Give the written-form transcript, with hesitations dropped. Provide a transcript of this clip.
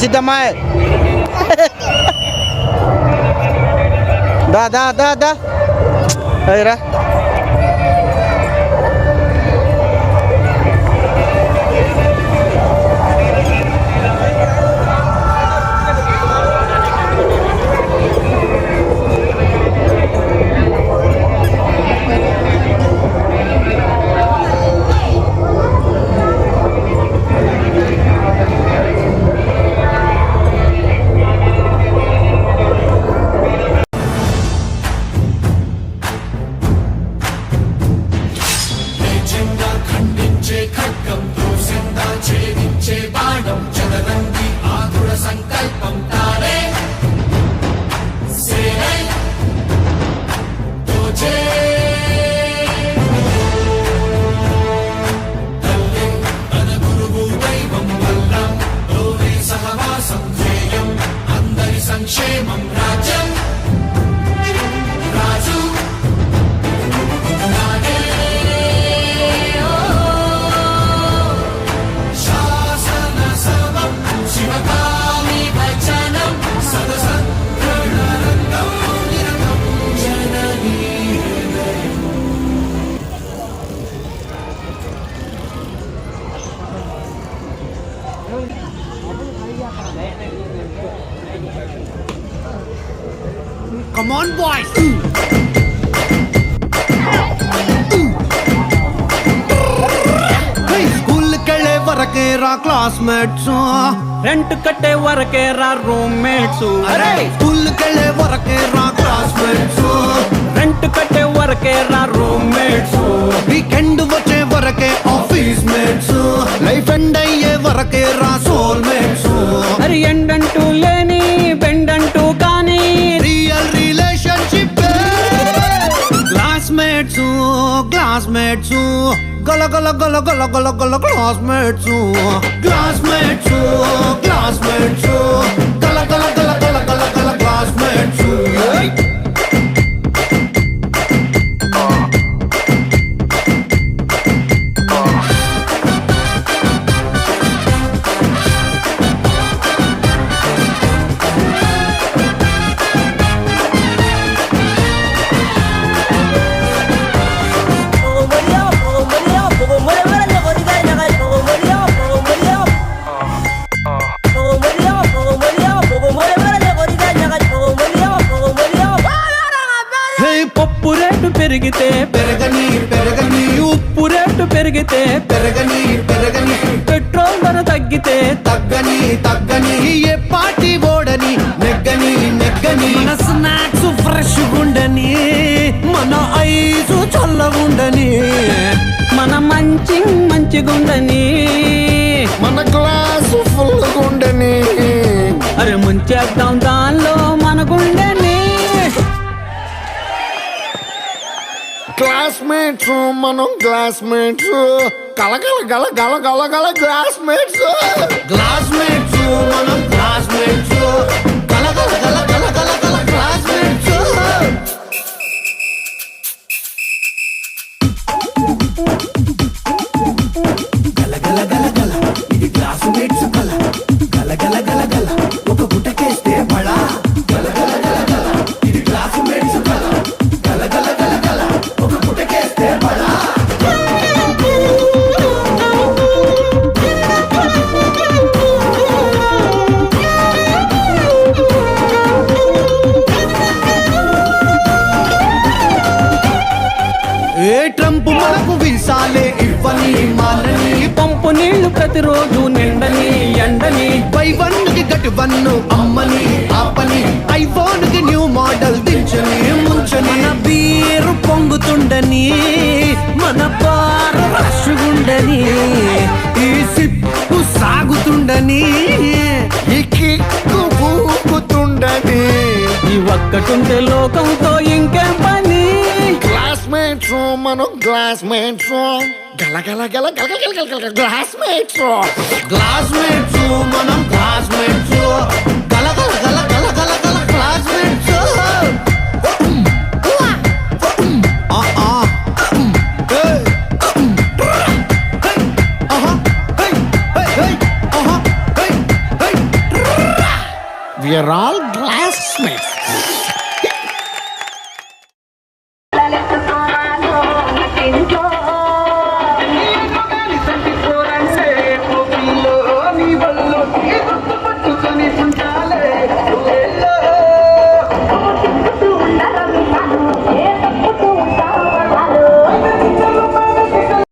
సిద్ధమ్మాయ్ దా దా దా దా రా Come on, boys! School कड़े वरके रा क्लासमेट्स रेंट कट्टे वरके रा रूममेट्स अरे स्कूल कड़े वरके रा क्लासमेट्स रेंट कट्टे वरके रा रूममेट्स वीकेंड वचे वरके ऑफिस मेट्स लाइफ एंड अయ్యే వరకే రా సోల్మేట్స్ अरे ఎండంటూ లేని బెండంటూ కానీ రియల్ రిలేషన్షిప్ క్లాస్మేట్స్ క్లాస్మేట్స్ గల గల గల గల గల గల క్లాస్మేట్స్ క్లాస్మేట్స్ క్లాస్మేట్స్ గల గల గల గల గల గల క్లాస్మేట్స్ పప్పు రేటు పెరిగితే పెరగని పెరగని ఉప్పు రేటు పెరిగితే పెరగని పెరగని పెట్రోల్ ధర తగ్గితే తగ్గని తగ్గని ఏ పార్టీ ఓడని నెగ్గని నెగ్గని మన స్నాక్స్ ఫ్రెష్ గుండని మన ఐసు చల్లగుండని మన మంచిగుండని మన గ్లాసు ఫుల్ గుండని అరే ముంచేద్దాం దానిలో మన గుండెని క్లాస్మేట్స్ మనం క్లాస్మేట్స్ కలగల గల గల గల గల క్లాస్మేట్స్ క్లాస్మేట్స్ మనం క్లాస్మేట్స్ కలగల గల గల గల గల క్లాస్మేట్స్ గల గల గల గల ఇది క్లాస్మేట్స్ కల గల గల గల గల ఒక గుటకేస్తే బడా గల గల గల గల ఇది క్లాస్మేట్స్ కల గల గల గల గల ఒక గుటకేస్తే బడా ఏ ట్రంప్ మనకు వీసాలే ఇవ్వని మాలని పంపు నీళ్లు ప్రతిరోజు నిండని ఎండని బై వన్ కి గట్ వన్ అమ్మని ఆపని ఐఫోన్ కి న్యూ మోడల్ దించని ముంచని మన బీరు పొంగుతుండని మన బారు రషుగుండని ఈ సిప్పు సాగుతుండని ఈ కిక్కు పూకుతుండని ఈ ఒక్కటుంటే లోకంతో ఇంకేం పని క్లాస్మేట్స్ మనం క్లాస్మేట్స్ గల గల గల గల గల గల గల క్లాస్మేట్స్ క్లాస్మేట్స్ మనం క్లాస్మేట్స్ గల గల గల గల గల గల క్లాస్మేట్స్ రాల్